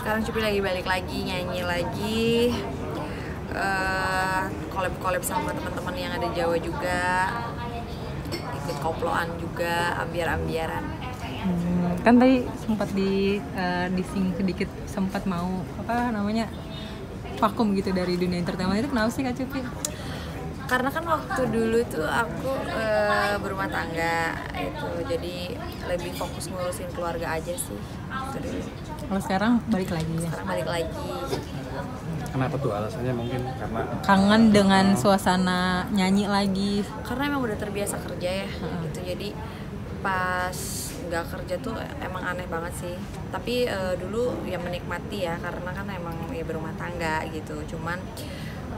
sekarang Cupi lagi balik lagi nyanyi lagi, collab sama teman-teman yang ada Jawa juga, ikut koploan juga, ambiar-ambiaran. Kan tadi sempat dising sedikit, sempat mau vakum gitu dari dunia entertainment, itu kenapa sih Kak Cupi? Karena kan waktu dulu tuh aku berumah tangga itu, jadi lebih fokus ngurusin keluarga aja sih itu dulu. Kalau sekarang balik lagi ya? Sekarang balik lagi. Kenapa tuh alasannya? Mungkin karena kangen dengan suasana nyanyi lagi. Karena emang udah terbiasa kerja ya gitu, jadi pas nggak kerja tuh emang aneh banget sih. Tapi dulu ya menikmati ya, karena kan emang ya berumah tangga gitu. Cuman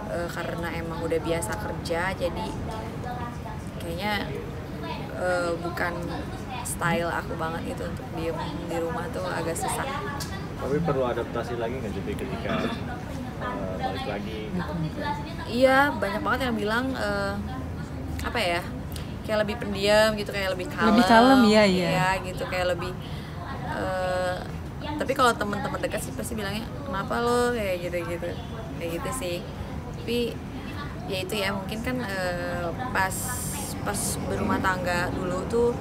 karena emang udah biasa kerja, jadi kayaknya bukan style aku banget gitu untuk diem di rumah tuh, agak susah. tapi perlu adaptasi lagi nggak jadi ketika balik lagi? Iya, banyak banget yang bilang apa ya, kayak lebih pendiam gitu, kayak lebih kalem. Iya gitu, kayak lebih tapi kalau teman-teman dekat sih pasti bilangnya kenapa lo kayak gitu sih. Tapi ya itu ya, mungkin kan pas berumah tangga dulu tuh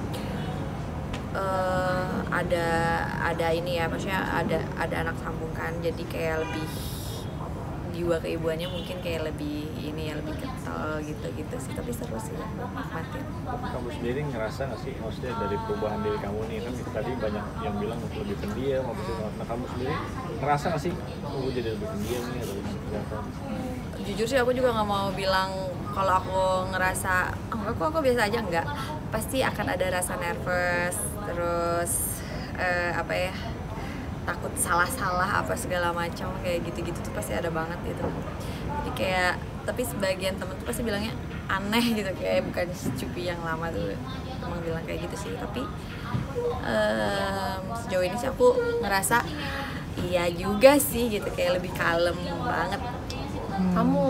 ada ini ya, maksudnya ada anak sambung kan, jadi kayak lebih jiwa keibuannya mungkin kayak lebih ini ya, lebih kental gitu sih. Tapi seru sih, nikmatin. Kamu sendiri ngerasa nggak sih, maksudnya dari perubahan diri kamu nih, kan tadi banyak yang bilang lebih pendiam, nah kamu sendiri ngerasa nggak sih aku jadi lebih pendiam nih atau seperti apa? Jujur sih aku juga nggak mau bilang kalau aku ngerasa aku biasa aja, enggak. Pasti akan ada rasa nervous, terus apa ya, takut salah apa segala macam kayak gitu tuh pasti ada banget gitu. Jadi kayak, tapi sebagian temen tuh pasti bilangnya aneh gitu, kayak bukan Cupi yang lama tuh emang bilang kayak gitu sih. Tapi sejauh ini sih aku ngerasa iya juga sih gitu, kayak lebih kalem banget.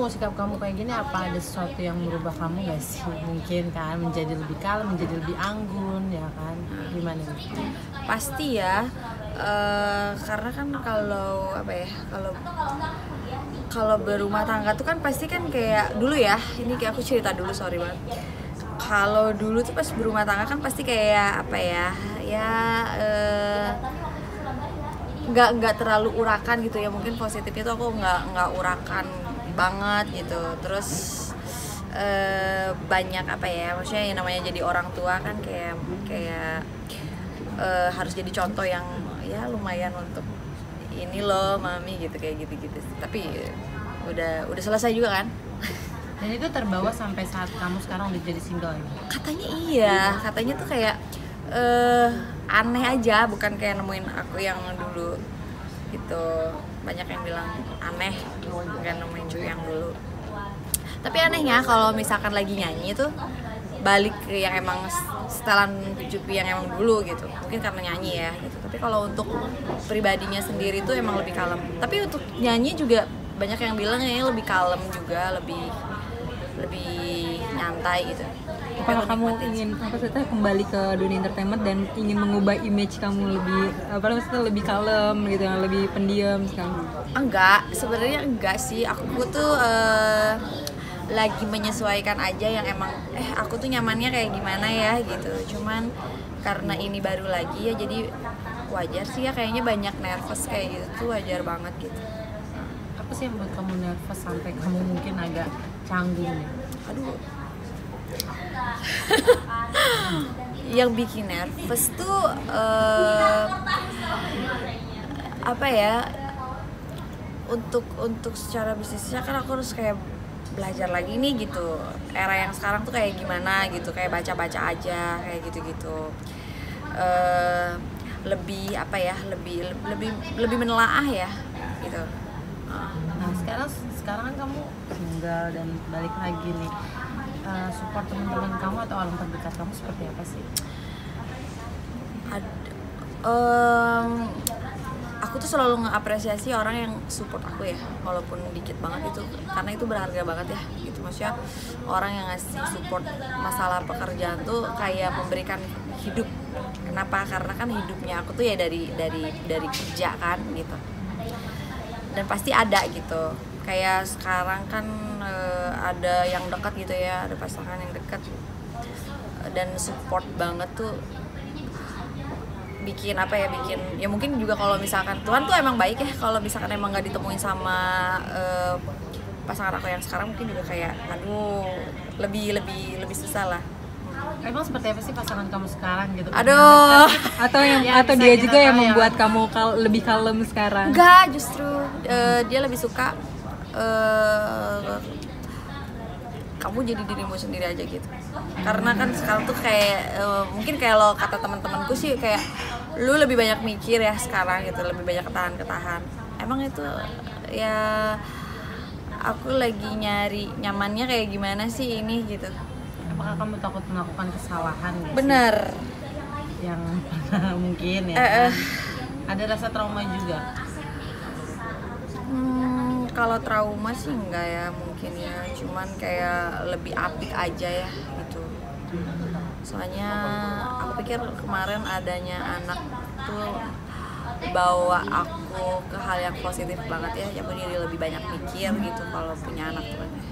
Sikap kamu kayak gini, apa ada sesuatu yang merubah kamu gak sih? Mungkin kan menjadi lebih kalem, menjadi lebih anggun ya kan? Gimana nih? Pasti ya, karena kan kalau berumah tangga tuh kan pasti kan kayak dulu ya, ini kayak aku cerita dulu, sorry banget. Kalau dulu tuh pas berumah tangga kan pasti kayak nggak terlalu urakan gitu ya, mungkin positifnya tuh aku nggak urakan banget gitu. Terus banyak maksudnya yang namanya jadi orang tua kan kayak harus jadi contoh yang ya lumayan untuk ini loh mami gitu, kayak gitu. Tapi udah selesai juga kan. Dan itu terbawa sampai saat kamu sekarang udah jadi single ini? Katanya iya, katanya tuh kayak aneh aja, bukan kayak nemuin aku yang dulu gitu. Banyak yang bilang aneh, bukan nemuin Cupi yang dulu. Tapi anehnya kalau misalkan lagi nyanyi tuh balik ke yang emang setelan Cupi yang emang dulu gitu, mungkin karena nyanyi ya gitu. Tapi kalau untuk pribadinya sendiri tuh emang lebih kalem. Tapi untuk nyanyi juga banyak yang bilang ya lebih kalem juga, lebih nyantai gitu. Apakah kamu ingin kembali ke dunia entertainment dan ingin mengubah image kamu lebih kalem gitu, yang lebih pendiam sekarang? Sebenarnya enggak sih. Aku tuh lagi menyesuaikan aja yang emang aku tuh nyamannya kayak gimana ya gitu. Cuman karena ini baru lagi ya, jadi wajar sih ya, kayaknya banyak nervous kayak gitu tuh wajar banget gitu. Apa sih yang buat kamu nervous sampai kamu mungkin agak canggung ya? Aduh. Yang bikin nervous tuh untuk secara bisnisnya kan aku harus kayak belajar lagi nih gitu. Era yang sekarang tuh kayak gimana gitu, kayak baca-baca aja kayak gitu. Lebih menelaah ya gitu. Nah sekarang kan kamu single dan balik lagi nih. Support teman-teman kamu atau orang terdekat kamu seperti apa sih? Aku tuh selalu mengapresiasi orang yang support aku ya, walaupun dikit banget itu, karena itu berharga banget ya gitu. Maksudnya orang yang ngasih support masalah pekerjaan tuh kayak memberikan hidup. Kenapa? Karena kan hidupnya aku tuh ya dari kerja kan gitu. dan pasti ada gitu. Kayak sekarang kan ada yang dekat gitu ya, ada pasangan yang dekat dan support banget tuh, bikin apa ya, bikin ya mungkin juga kalau misalkan Tuhan tuh emang baik ya, kalau misalkan emang nggak ditemuin sama pasangan aku yang sekarang mungkin juga kayak aduh lebih susah lah. Emang seperti apa sih pasangan kamu sekarang gitu? Aduh. Atau yang Ya, atau bisa dia kita juga yang tahu ya. membuat kamu lebih kalem sekarang? Enggak, justru dia lebih suka kamu jadi dirimu sendiri aja gitu. Karena kan sekarang tuh kayak mungkin kayak lo kata teman-temanku sih kayak lu lebih banyak mikir ya sekarang gitu, lebih banyak ketahan. Emang itu ya aku lagi nyari nyamannya kayak gimana sih ini gitu. Apakah kamu takut melakukan kesalahan nggak sih? Bener. Yang mungkin ya kan? Ada rasa trauma juga. Kalau trauma sih enggak ya, mungkin ya, cuman kayak lebih apik aja ya gitu. Soalnya aku pikir kemarin adanya anak tuh bawa aku ke hal yang positif banget ya, aku jadi lebih banyak mikir gitu kalau punya anak tuh kan ya.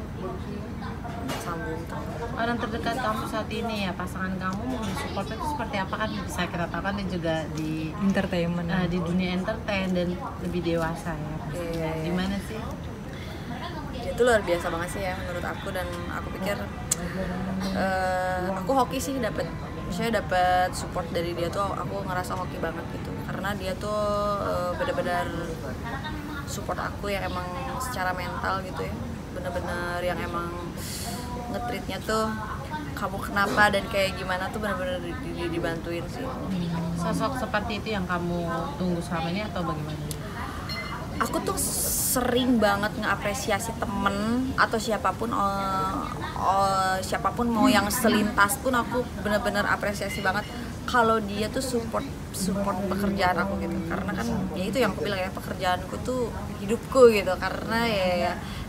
Sambung tuh. Orang terdekat kamu saat ini ya, pasangan kamu mau support itu seperti apa, kan bisa kita tahu kan dia juga di Entertainment. di dunia entertain dan lebih dewasa ya. Iya. Gimana sih? Dia tuh luar biasa banget sih ya menurut aku, dan aku pikir aku hoki sih dapat support dari dia tuh, aku ngerasa hoki banget gitu karena dia tuh benar-benar support aku yang emang secara mental gitu ya, benar-benar yang emang nge-treatnya tuh kamu kenapa dan kayak gimana tuh benar-benar dibantuin sih. Sosok seperti itu yang kamu tunggu selama ini atau bagaimana? Aku tuh sering banget ngapresiasi temen atau siapapun siapapun mau yang selintas pun aku benar-benar apresiasi banget kalau dia tuh support pekerjaan aku gitu, karena kan ya itu yang aku bilang ya, pekerjaanku tuh hidupku gitu, karena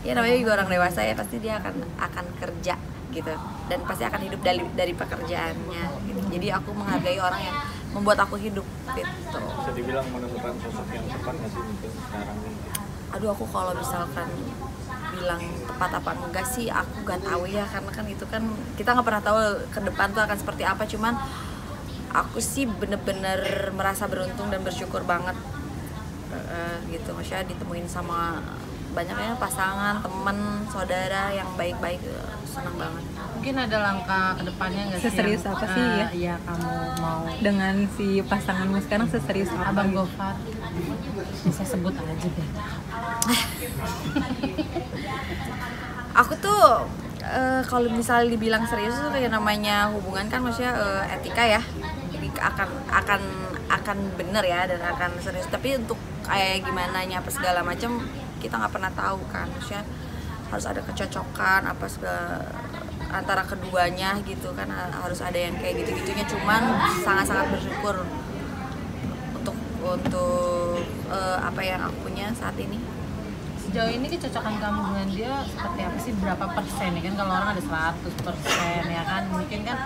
ya namanya juga orang dewasa ya, pasti dia akan kerja gitu dan pasti akan hidup dari pekerjaannya gitu. Jadi aku menghargai orang yang membuat aku hidup gitu. Bisa dibilang menemukan sosok yang tepat nggak sih mungkin sekarang ini? Aduh, aku kalau misalkan bilang tepat apa enggak sih aku gak tahu ya, karena kan itu kan kita nggak pernah tahu ke depan tuh akan seperti apa. Cuman aku sih bener-bener merasa beruntung dan bersyukur banget gitu, maksudnya ditemuin sama banyaknya pasangan, temen, saudara yang baik-baik, senang banget. Mungkin ada langkah kedepannya nggak sih? Seserius yang, apa sih ya? Iya, kamu mau Dengan si pasanganmu sekarang seserius apa? Abang gitu? Gofar, bisa sebut aja deh. Aku tuh kalau misalnya dibilang serius tuh kayak namanya hubungan kan maksudnya etika ya, jadi akan bener ya dan akan serius. Tapi untuk kayak gimana nya apa segala macam kita nggak pernah tahu kan, maksudnya harus ada kecocokan apa segala antara keduanya gitu kan, harus ada yang kayak gitu-gitunya. Cuman sangat-sangat bersyukur untuk apa yang aku punya saat ini. Sejauh ini kecocokan kamu dengan dia seperti apa sih? Berapa persen ya kan? Kalau orang ada 100% ya kan, mungkin kan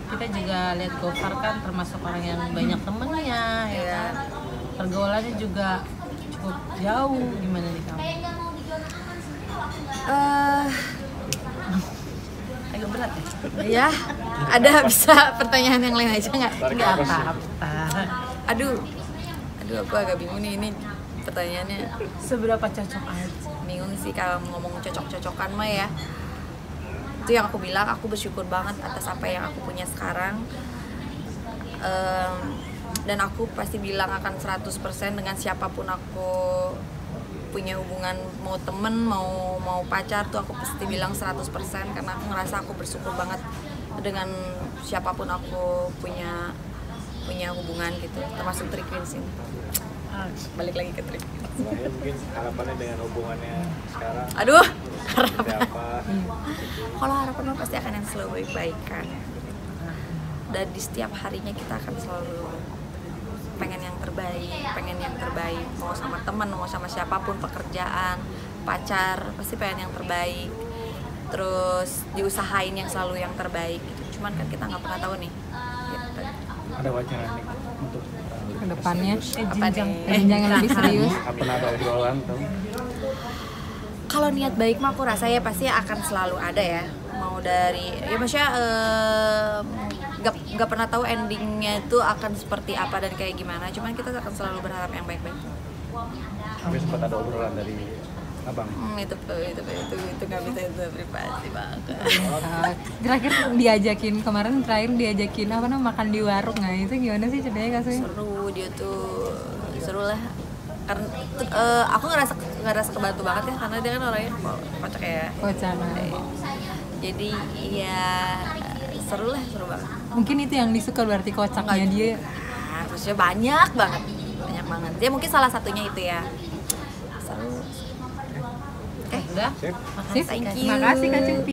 kita juga lihat Gofar kan termasuk orang yang banyak temennya ya kan, pergaulannya juga cukup jauh. Gimana nih kamu? Agak berat ya? Ya, ada bisa pertanyaan yang lain aja nggak? Nggak apa-apa. Aduh, aku agak bingung nih ini pertanyaannya. Seberapa cocok aja? Bingung sih kalau ngomong cocok-cocokan mah ya. Itu yang aku bilang, aku bersyukur banget atas apa yang aku punya sekarang. Dan aku pasti bilang akan 100% dengan siapapun aku punya hubungan, mau temen, mau pacar tuh aku pasti bilang 100%, karena aku ngerasa aku bersyukur banget dengan siapapun aku punya hubungan gitu, termasuk Trik Queens ini. Balik lagi ke Trik. Sebenarnya mungkin harapannya dengan hubungannya sekarang Aduh, seperti harapan. apa? Kalau harapan mah pasti akan yang selalu baik-baikan. Dan di setiap harinya kita akan selalu pengen yang terbaik, mau sama teman, mau sama siapapun, pekerjaan, pacar, pasti pengen yang terbaik. Terus diusahain yang selalu yang terbaik gitu. Cuman kan kita nggak pernah tahu nih gitu. Ada wacana nih untuk ke depannya? jenjang Jenjang yang lebih serius? Apa ada obrolan tuh? Kalau niat baik mah aku rasa ya pasti akan selalu ada ya. Mau dari ya maksudnya nggak pernah tahu endingnya itu akan seperti apa dan kayak gimana. Cuman kita akan selalu berharap yang baik-baik. Tapi sempat ada obrolan dari abang. Itu nggak bisa, itu privasi banget. Terakhir diajakin apa namanya makan di warung, nah itu gimana sih ceritanya kasusnya? Seru, dia tuh seru lah. Karena aku ngerasa kebantu banget ya, karena dia kan orangnya kocak ya. Kocak. Jadi ya seru banget. Mungkin itu yang disuka berarti kocaknya dia. Nah, maksudnya banyak banget. Dia mungkin salah satunya itu ya. Seru. udah Sip. makasih Thank Kak. you. Makasih Kak Cupi.